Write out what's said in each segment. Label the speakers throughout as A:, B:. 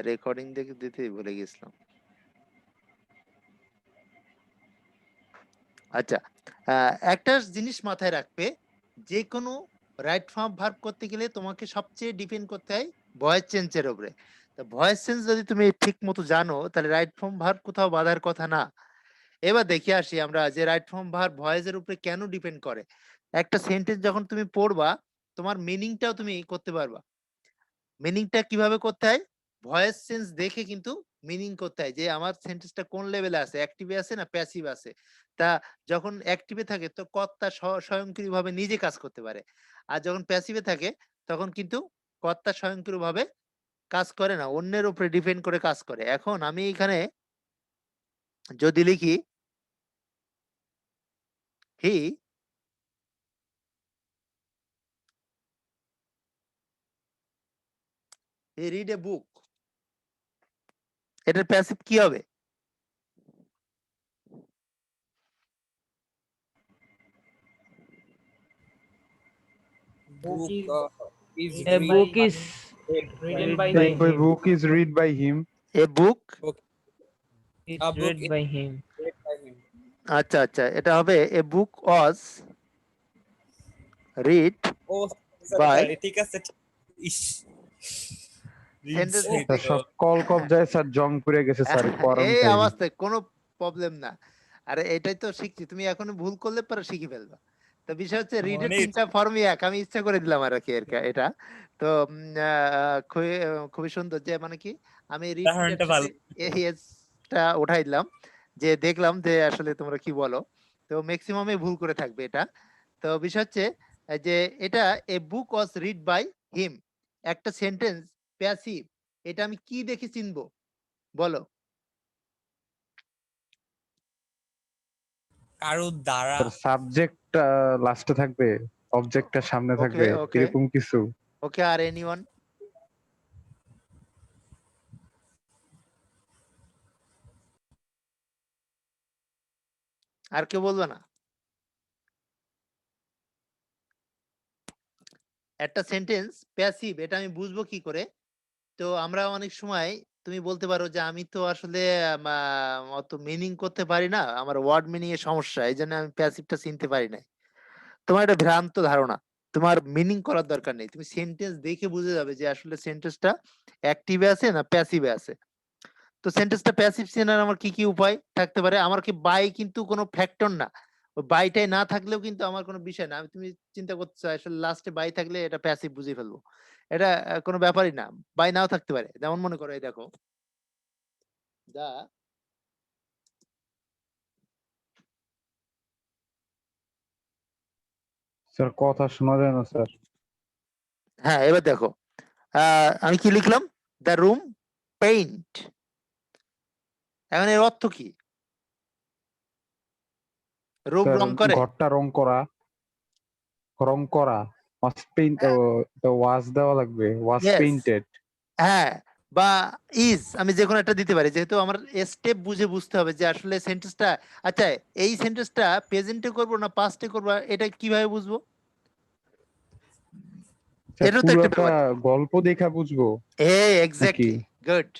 A: Recording দেখে দিতে ভুলে গেছিলাম। আচ্ছা, একটা জিনিস মাথায় রাখবে, যে কোনো রাইট ফর্ম ভার্ব করতে গেলে তোমাকে সবচেয়ে ডিপেন্ড করতে হয় ভয়েস চেঞ্জের উপরে। তো ভয়েস চেঞ্জ যদি তুমি ঠিক মতো জানো, তাহলে রাইট ফর্ম ভার্ব কোথাও বাধার কথা না। এবার দেখে আসি আমরা যে রাইট ফর্ম ভার্ব ভয়েসের উপরে কেন ডিপেন্ড করে। একটা সেন্টেন্স যখন তুমি পড়বা, তোমার মিনিংটাও তুমি করতে পারবা। মিনিংটা কিভাবে করতে হয়? ভয়েস চেঞ্জ দেখে কিন্তু মিনিং করতে হয়, যে আমার সেন্টেন্সটা কোন লেভেলে আছে, অ্যাক্টিভে আছে না প্যাসিভ আছে। তা যখন অ্যাক্টিভে থাকে তো কর্তা স্বয়ংক্রিয়ভাবে নিজে কাজ করতে পারে। আর যখন প্যাসিভে থাকে তখন কিন্তু কর্তা স্বয়ংক্রিয়ভাবে কাজ করে না, অন্যের উপরে ডিপেন্ড করে কাজ করে। এখন আমি এখানে যদি লিখি হি রিড এ বুক, এটার প্যাসিভ কি হবে?
B: Book is
C: A book is
B: written
C: read
B: by
C: by
B: him.
D: A
C: him.
D: book is read by him.
A: A book,
C: It's
B: A book
C: read
B: is
C: by him.
B: read by him.
A: আচ্ছা আচ্ছা, এটা হবে এ বুক ওয়াজ read
B: Oh,
A: by.
B: sorry, ঠিক আছে। ইস,
A: Sentence
B: oh,
D: sir সব call কপ যায় sir, জং পুড়ে গেছে স্যার, পড়ান
A: এই
D: টাইম।
A: অবস্থায় কোনো প্রবলেম না। আরে এটাই তো শিখছি, তুমি এখন ভুল করলে পরে শিখে ফেলবা। তো বিষয় হচ্ছে রিডের
B: মনে-
A: 3টা ফর্মই এক, আমি ইচ্ছা করে দিলাম আর কি এটা। তো খুবই সুন্দর, যে মানে কি আমি রিড
B: উদাহরণটা ভালো।
A: টা উঠাই দিলাম, যে দেখলাম যে আসলে তোমরা কি বলো। তো ম্যাক্সিমামই ভুল করে থাকবে এটা। তো বিষয় হচ্ছে যে এটা এ বুক ওয়াজ রিড বাই হিম, একটা সেন্টেন্স প্যাসিভ, এটা আমি কি দেখে চিনবো বলো?
B: কারো দ্বারা
D: স্যার সাবজেক্ট লাস্টে থাকবে, অবজেক্টটা সামনে
A: ওকে
D: থাকবে,
A: ওকে
D: এরকম কিছু।
A: ওকে, আর এনিওয়ান? আর কেউ বলবে না? একটা সেন্টেন্স প্যাসিভ, এটা আমি বুঝবো কি করে? তো আমরা অনেক সময় তুমি বলতে পারো যে আমি তো আসলে অত মিনিং করতে পারি না, আমার ওয়ার্ড মিনিং এর সমস্যা, এই জন্য আমি প্যাসিভটা চিনতে পারি না। তোমার এটা ভ্রান্ত ধারণা। তোমার মিনিং করার দরকার নেই, তুমি সেন্টেন্স দেখে বুঝে যাবে যে আসলে সেন্টেন্সটা অ্যাক্টিভে আছে না প্যাসিভে আছে। তো সেন্টেন্সটা প্যাসিভ চেনার আমার কি কি উপায় থাকতে পারে? আমার কি বাই কিন্তু কোনো ফ্যাক্টর না, ওই বাইটাই না থাকলেও কিন্তু আমার কোনো বিষয় না। তুমি চিন্তা করছো আসলে লাস্টে বাই থাকলে এটা প্যাসিভ বুঝে ফেলবো, এটা কোনো ব্যাপারই না। বাই নাও থাকতে পারে, যেমন মনে করো এই দেখো, দা,
D: স্যার কথা শোনা যায় না স্যার।
A: হ্যাঁ এবার দেখো, আমি কি লিখলাম? দ্য রুম পেইন্ট, এখন এর অর্থ কি? রুম
D: স্যার
A: রং করে?
D: ঘরটা রং করা, রং করা। ওয়াজ পেইন্ট, ওয়াজ দেওয়া লাগবে, ওয়াজ
A: Yes,
D: পেইন্টেড।
A: হ্যাঁ, বা ইজ, আমি যে কোনো একটা দিতে পারি, যেহেতু আমার স্টেপ বুঝে বুঝতে হবে যে আসলে সেন্টেন্সটা, আচ্ছা এই সেন্টেন্সটা প্রেজেন্টে করবো না পাস্টে করবো, এটা কিভাবে বুঝবো?
D: স্যার
A: এটাও তো একটা
D: পুরোটা
A: ব্যাপার।
D: গল্প দেখা বুঝবো নাকি?
A: Exactly, good.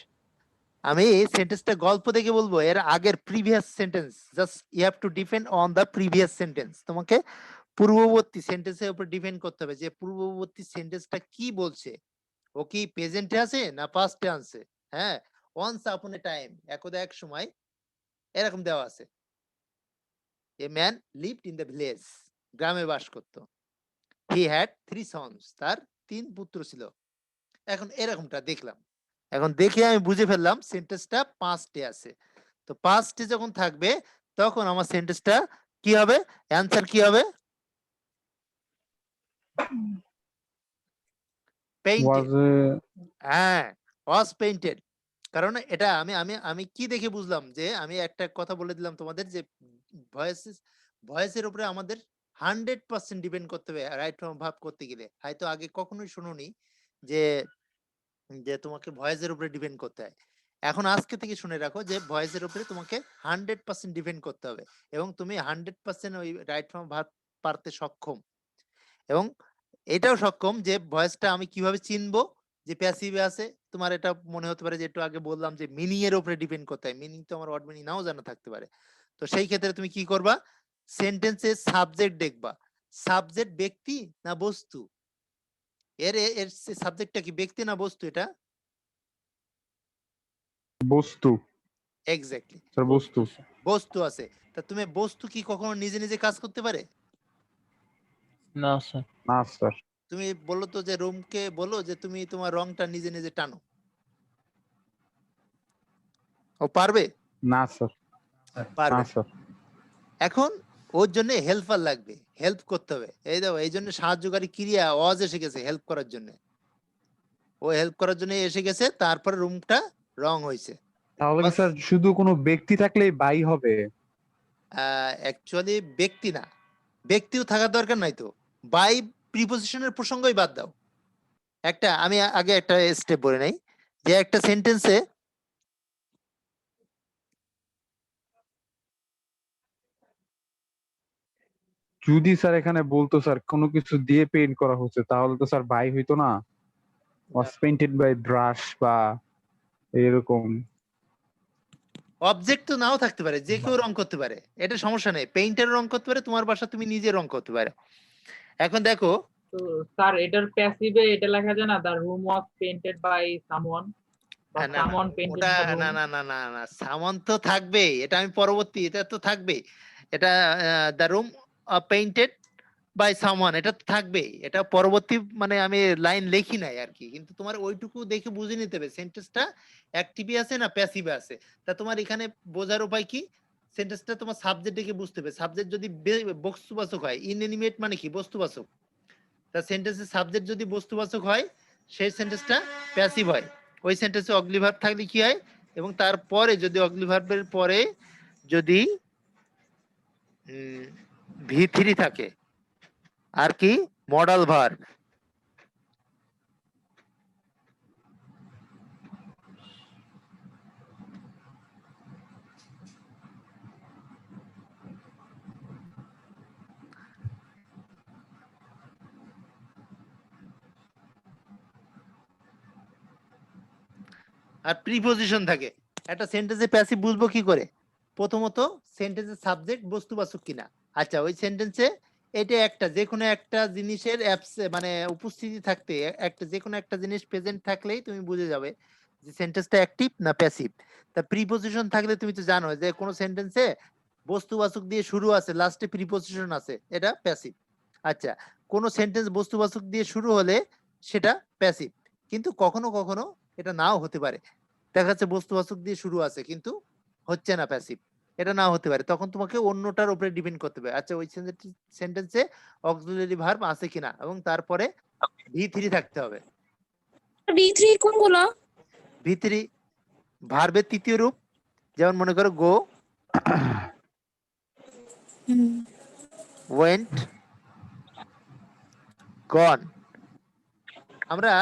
A: আমি সেন্টেন্সটা গল্প দেখে বলবো, এর আগের previous sentence, just you have to depend on the previous sentence. তোমাকে পূর্ববর্তী সেন্টেন্সের উপর ডিপেন্ড করতে হবে যে পূর্ববর্তী সেন্টেন্সটা কি বলছে, ও কি প্রেজেন্টে আছে না পাস্টে আছে। হ্যাঁ, ওয়ান্স আপন এ টাইম, একদা এক সময়, এরকম দেওয়া আছে, a man lived in the village, গ্রামে বাস করত, হি হ্যাড 3 সন্স, তার 3 পুত্র ছিল। এখন এরকমটা দেখলাম, এখন দেখে আমি বুঝে ফেললাম সেন্টেন্সটা পাস্টে আছে। তো পাস্টে যখন থাকবে তখন আমার সেন্টেন্সটা কি হবে? অ্যানসার কি হবে? পেইন্টেড।
D: ওয়াজ
A: হ্যাঁ, ওয়াজ পেইন্টেড। কারণ এটা আমি আমি আমি কি দেখে বুঝলাম, যে আমি একটা কথা বলে দিলাম তোমাদের, যে ভয়েস ভয়েসের উপরে আমাদের 100% ডিপেন্ড করতে হবে রাইট ফর্ম ভাব করতে গেলে। হয়তো আগে কখনোই শুনোনি যে যে তোমাকে ভয়েসের উপরে ডিপেন্ড করতে হয়। এখন আজকে থেকে শুনে রাখো যে ভয়েসের উপরে তোমাকে 100% ডিপেন্ড করতে হবে, এবং তুমি 100% ওই রাইট ফর্ম ভাব পারতে সক্ষম। এবং এটাও সক্ষম যে ভয়েসটা আমি কিভাবে চিনবো, যে প্যাসিভে আছে, তোমার এটা মনে হতে পারে যে একটু আগে বললাম যে মিনিং এর উপরে ডিপেন্ড করতে হয়, মিনিং তো আমার ওয়ার্ড মিনিং নাও জানা থাকতে পারে। তো সেই ক্ষেত্রে তুমি কি করবা, সেন্টেন্সে সাবজেক্ট দেখবা, সাবজেক্ট ব্যক্তি না বস্তু, এর এর সাবজেক্টটা কি ব্যক্তি না বস্তু, এটা
D: বস্তু
A: এক্স্যাক্টলি
D: স্যার, বস্তু।
A: বস্তু আছে। তা তুমি বস্তু কি কখনো নিজে নিজে কাজ করতে পারে?
C: না স্যার।
D: না স্যার।
A: তুমি বলো তো যে রুমকে বলো যে তুমি তোমার রংটা নিজে নিজে টানো, ও পারবে?
D: না স্যার। না
A: পারবে।
D: স্যার।
A: এখন ওর জন্য হেল্পার লাগবে, হেল্প করতে হবে। এই দেখো এই জন্য সাহায্যকারী ক্রিয়া ওয়াজ এসে গেছে হেল্প করার জন্য, ও হেল্প করার জন্য এসে গেছে, তারপরে রুমটা রং হয়েছে।
D: তাহলে কি স্যার শুধু কোনো ব্যক্তি থাকলেই বাই হবে?
A: অ্যাকচুয়ালি ব্যক্তি না, ব্যক্তিও থাকার দরকার নাই তো, বাই প্রিপোজিশনের প্রসঙ্গই বাদ দাও। একটা আমি আগে একটা স্টেপ বলে নাই, যে একটা সেন্টেন্সে
D: যদি স্যার এখানে বলতো স্যার কোনো কিছু দিয়ে পেইন্ট করা হচ্ছে, তাহলে তো স্যার বাই হইতো না, was painted by brush বা এরকম।
A: অবজেক্ট তো নাও থাকতে পারে, যে কেউ রং করতে পারে, এটা সমস্যা নেই। পেইন্টার রং করতে পারে, তোমার বাসা তুমি নিজে রং করতে পারে। এখন দেখো
E: তো স্যার এটার প্যাসিভে এটা লেখা যায় না, the room was painted by someone, বা
A: না না
E: সামওয়ান পেইন্টেড
A: ওটা
E: দ্য
A: না
E: রুম।
A: না না না না সামান তো থাকবে, এটা আমি পরবর্তী, এটা তো থাকবে, এটা the room painted by someone, এটা তো থাকবে, এটা পরবর্তী মানে আমি লাইন লিখি নাই আর কি, কিন্তু তোমার ওইটুকু দেখে বুঝে নিতে হবে সেন্টেন্সটা অ্যাক্টিভে আছে না প্যাসিভে আছে। তা তোমার এখানে বোঝার উপায় কি, সেন্টেন্সটা তোমার সাবজেক্ট দেখে বুঝতে হবে। সাবজেক্ট যদি বস্তুবাচক হয়, ইনএনিমেট মানে কি বস্তুবাচক, তা সেন্টেন্সের সাবজেক্ট যদি বস্তুবাচক হয় সেই সেন্টেন্সটা প্যাসিভ হয়। ওই সেন্টেন্সে অগলি ভার্ব থাকলে কি হয়, এবং তারপরে যদি অগলি ভার্বের পরে যদি ভি3 থাকে আর কি মডাল ভার্ব, আর প্রিপোজিশন থাকে। একটা সেন্টেন্সে প্যাসিভ বুঝবো কি করে, প্রথমত সেন্টেন্সের সাবজেক্ট বস্তুবাচক কিনা। আচ্ছা ওই সেন্টেন্সে এটা একটা যে কোনো একটা জিনিসের মানে উপস্থিতি থাকতে, একটা যে কোনো একটা জিনিস প্রেজেন্ট থাকলেই তুমি বুঝে যাবে যে সেন্টেন্সটা অ্যাক্টিভ না প্যাসিভ। তা প্রিপোজিশন থাকলে তুমি তো জানো যে কোনো সেন্টেন্সে বস্তুবাচক দিয়ে শুরু আছে, লাস্টে প্রিপোজিশন আছে, এটা প্যাসিভ। আচ্ছা কোন সেন্টেন্স বস্তুবাচক দিয়ে শুরু হলে সেটা প্যাসিভ, কিন্তু কখনো কখনো এটা নাও হতে পারে, দেখা যাচ্ছে বস্তুবাচক দিয়ে শুরু আছে কিন্তু হচ্ছে না প্যাসিভ, এটা নাও হতে পারে, তখন তোমাকে অন্যটার উপরে ডিপেন্ড করতে হবে। আচ্ছা ওই সেন্টেন্সে অক্সিলারি ভার্ব আছে কিনা, এবং তারপরে ভি3 থাকতে হবে।
F: V3 কোনগুলো?
A: ভি3 ভার্বের তৃতীয় রূপ, যেমন মনে করো গো, ওয়েন্ট, গন। আমরা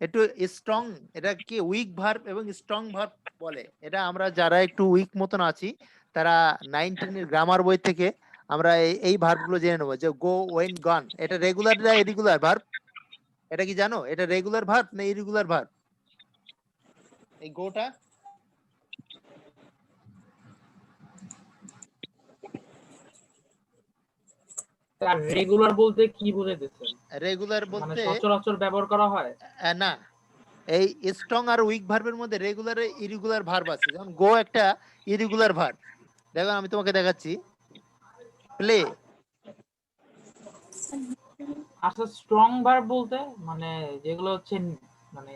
A: একটু স্ট্রং, এটা কি উইক ভার্ব এবং স্ট্রং ভার্ব বলে, এটা আমরা যারা একটু উইক মতন আছি তারা 9-10 এর গ্রামার বই থেকে আমরা এই ভার্বগুলো জেনে নেবো, যে গো, ওয়েন্ট, গন, এটা রেগুলার না ইরেগুলার ভার্ব, এটা কি জানো এটা রেগুলার ভার্ব না ইরেগুলার ভার্ব? এই গোটা
E: স্যার রেগুলার বলতে কি বুঝাইতেছেন?
A: রেগুলার
E: মানে
A: বলতে
E: সচরাচর ব্যবহার করা হয়?
A: না, এই স্ট্রং আর উইক ভার্বের মধ্যে রেগুলার ইরেগুলার ভার্ব আছে, যেমন গো একটা ইরেগুলার ভার্ব, দেখো আমি তোমাকে দেখাচ্ছি, প্লে।
E: আচ্ছা স্ট্রং ভার্ব বলতে মানে যেগুলো হচ্ছে মানে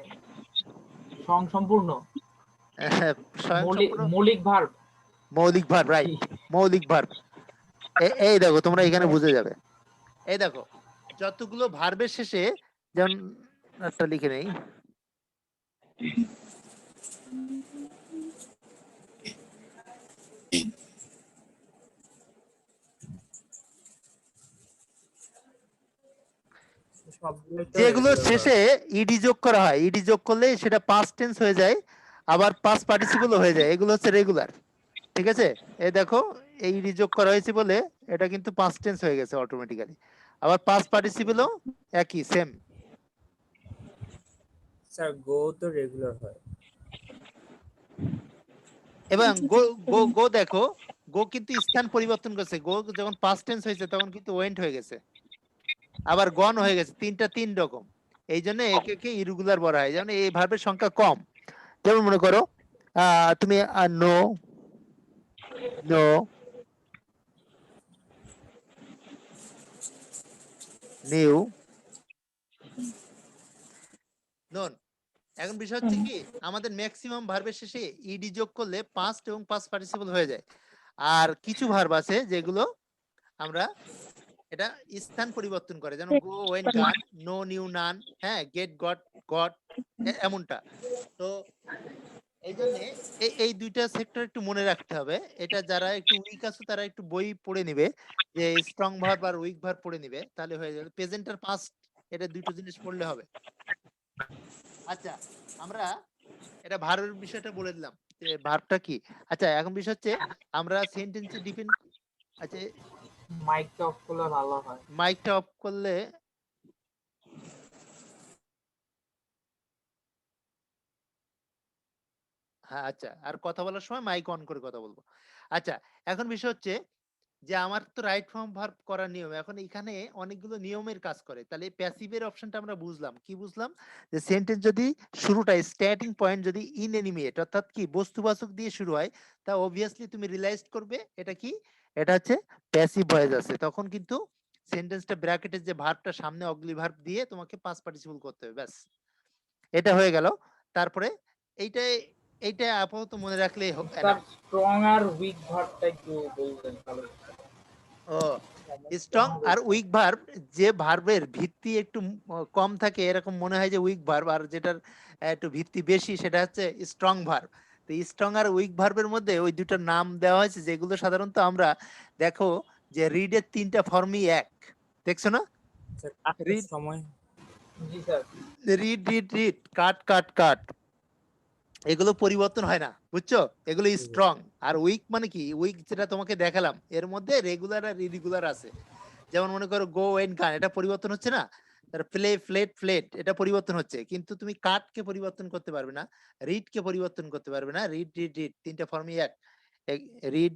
E: সম্পূর্ণ মৌলিক ভার্ব।
A: মৌলিক ভার্ব, রাইট, মৌলিক ভার্ব। এই দেখো তোমরা এখানে বুঝে যাবে, এই দেখো যতগুলো ভার্বের শেষে, যেমন একটা লিখে নেই, যেগুলো শেষে ইডি যোগ করা হয়, ইডি যোগ করলে সেটা পাস্ট টেন্স হয়ে যায়, আবার পাস্ট পার্টিসিপল হয়ে যায়, এগুলো হচ্ছে রেগুলার। ঠিক আছে, এই দেখো এই ইডি যোগ করা হয়েছে বলে এটা কিন্তু পাস্ট টেন্স হয়ে গেছে অটোমেটিক্যালি, আবার পাস্ট পার্টিসিপলও একই সেম।
B: স্যার গো তো রেগুলার হয়।
A: এবং গো গো গো দেখো, গো কিন্তু স্থান পরিবর্তন করছে। গো যখন পাস্ট টেন্স হয়েছে তখন কিন্তু ওয়েন্ট হয়ে গেছে, আবার গন হয়ে গেছে, তিন রকম। এই জন্য একে একে ইরেগুলার বলা হয়, যেমন এই ভার্বের সংখ্যা কম। যেমন মনে করো তুমি নো নো নিউ নন। এখন বিষয় হচ্ছে কি, আমাদের ম্যাক্সিমাম ভার্বের শেষে ইডি যোগ করলে পাস্ট এবং পাস্ট পার্টিসিপল হয়ে যায়। আর কিছু ভার্ব আছে যেগুলো আমরা এটা স্থান পরিবর্তন করে, যেমন গো ওয়েন গান, নো নিউ নান, হ্যাঁ, গেট গট গট, এমনটা। তো এই জন্য এই দুইটা সেক্টর একটু মনে রাখতে হবে। এটা যারা একটু উইক আছে তারা একটু বই পড়ে নিবে, যে স্ট্রং ভার্ব আর উইক ভার্ব পড়ে নিবে, তাহলে হয়ে যাবে। প্রেজেন্ট আর পাস্ট, এটা দুটো জিনিস পড়লে হবে। আচ্ছা, আমরা এটা ভার্বের বিষয়টা বলে দিলাম যে ভার্বটা কি। আচ্ছা, এখন বিষয় হচ্ছে আমরা সেন্টেন্সে ডিপেন্ড। আচ্ছা,
E: মাইকটা অফ করলে ভালো হয়।
A: মাইকটা অফ করলে হ্যাঁ, আচ্ছা, আর কথা বলার সময় মাইক অন করে কথা বলবো। আচ্ছা, এখন বিষয় হচ্ছে যে আমার তো রাইট ফর্ম ভার্ব করার নিয়ম, এখন এখানে অনেকগুলো নিয়মের কাজ করে। তাহলে প্যাসিভের অপশনটা আমরা বুঝলাম, কি বুঝলাম, যে সেন্টেন্স যদি শুরুটা স্টার্টিং পয়েন্ট যদি ইনএনিমিয়েট অর্থাৎ কি বস্তুবাচক দিয়ে শুরু হয়, তা অবভিয়াসলি তুমি রিয়েলাইজ করবে এটা কি, এটা হচ্ছে প্যাসিভ ভয়েস আছে। তখন কিন্তু সেন্টেন্সটা ব্র্যাকেটের যে ভার্বটা সামনে অগলি ভার্ব দিয়ে তোমাকে পাস্ট পার্টিসিপল করতে হবে, ব্যাস, এটা হয়ে গেল। তারপরে এইটাই এইটা আপাতত মনে রাখলেই
E: স্যার স্ট্রং আর উইক ভার্বটা একটু বলবেন ভালো হতো।
A: ও, স্ট্রং আর উইক ভার্ব, যে ভার্বের ভিত্তি একটু কম থাকে এরকম মনে হয় যে উইক ভার্ব, আর যেটার একটু ভিত্তি বেশি সেটা হচ্ছে স্ট্রং ভার্ব। তো স্ট্রং আর উইক ভার্বের মধ্যে ওই দুটার নাম দেওয়া হয়েছে, যেগুলো সাধারণত আমরা দেখো যে রিডের তিনটা ফর্মই এক, দেখছো না?
B: স্যার কাটার
A: রিড
B: সময়
E: জি স্যার।
A: রিড রিড রিড, কাট কাট কাট, এগুলো পরিবর্তন হয় না, বুঝছো? এগুলো স্ট্রং। আর উইক মানে কি, উইক যেটা তোমাকে দেখালাম এর মধ্যে রেগুলার আর ইরেগুলার আছে। যেমন মনে করো গো এন্ড গান, এটা পরিবর্তন হচ্ছে না। তার প্লে ফ্লেট ফ্লেট, এটা পরিবর্তন হচ্ছে, কিন্তু তুমি কাট কে পরিবর্তন করতে পারবে না, রিড কে পরিবর্তন করতে পারবে না। রিড রিড রিড তিনটা ফর্মই এক। রিড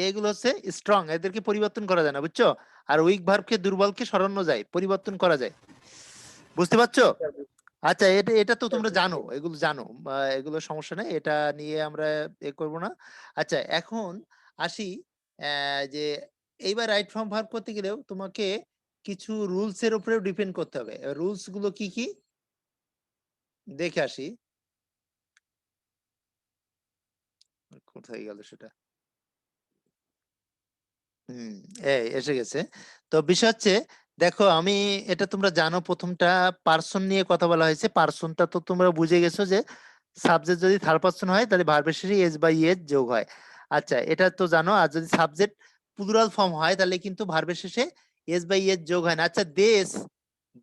A: এগুলো হচ্ছে স্ট্রং, এদেরকে পরিবর্তন করা যায় না, বুঝছো? আর উইক ভার্বকে দুর্বলকে সরানো যায়, পরিবর্তন করা যায়, বুঝতে পারছো? আচ্ছা, এটা এটা তো তোমরা জানো, এগুলো জানো, এগুলো সমস্যা নেই, এটা নিয়ে আমরা এ করব না। আচ্ছা, এখন আসি যে এইবার রাইট ফর্ম ভার্ব করতে গেলেও তোমাকে কিছু রুলস এর উপরেও ডিপেন্ড করতে হবে। রুলস গুলো কি কি দেখে আসি, কোথায় গেল সেটা। এই এসে গেছে। তো বিষয় হচ্ছে, দেখো আমি, এটা তোমরা জানো, প্রথমটা পার্সন নিয়ে কথা বলা হয়েছে। পার্সনটা তো তোমরা বুঝে গেছো যে সাবজেক্ট যদি থার্ড পার্সন হয় তাহলে ভার্বের শেষে এস বাই এস যোগ হয়। আচ্ছা, এটা তো জানো। আর যদি সাবজেক্ট প্লুরাল ফর্ম হয় তাহলে কিন্তু ভার্বের শেষে এস বাই এস যোগ হয় না। আচ্ছা, দেশ,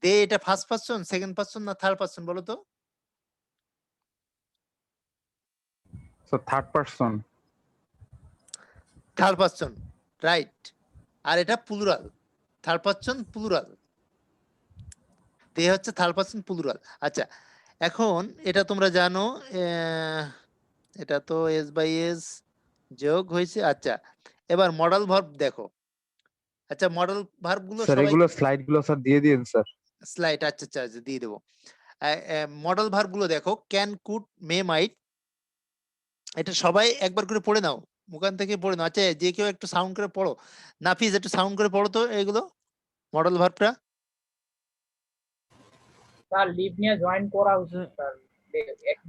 A: দে, এটা ফার্স্ট পার্সন, সেকেন্ড পার্সন না থার্ড পার্সন বলো তো?
D: So third person.
A: Third person, right. আর এটা plural, third person plural, they হচ্ছে থার্ড পার্সন প্লুরাল। আচ্ছা, এখন এটা তোমরা জানো, এটা তো এস বাই এস যোগ হয়েছে। আচ্ছা, এবার মডেল ভার্ব দেখো। আচ্ছা, মডেল ভার্ব গুলো
D: স্যার
A: সবাই
D: এগুলো স্লাইড গুলো স্যার দিয়ে দিন স্যার।
A: স্লাইড, আচ্ছা আচ্ছা আচ্ছা, দিয়ে দেবো। মডেল ভার্ব গুলো দেখো, ক্যান, কুড, মে, মাইট, এটা সবাই একবার করে পড়ে নাও, মুখান থেকে পড়ে নাও। আচ্ছা, যে কেউ একটু সাউন্ড করে পড়ো, নাফিস একটু সাউন্ড করে পড়ো তো এগুলো মডেল ভার্বটা।
E: স্যার লিভ নিয়ে জয়েন করা উচিত স্যার।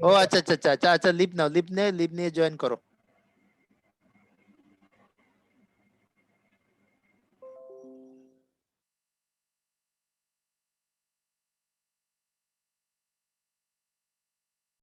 A: ও আচ্ছা আচ্ছা আচ্ছা আচ্ছা আচ্ছা, লিভ নাও, লিভ নিয়ে জয়েন করো।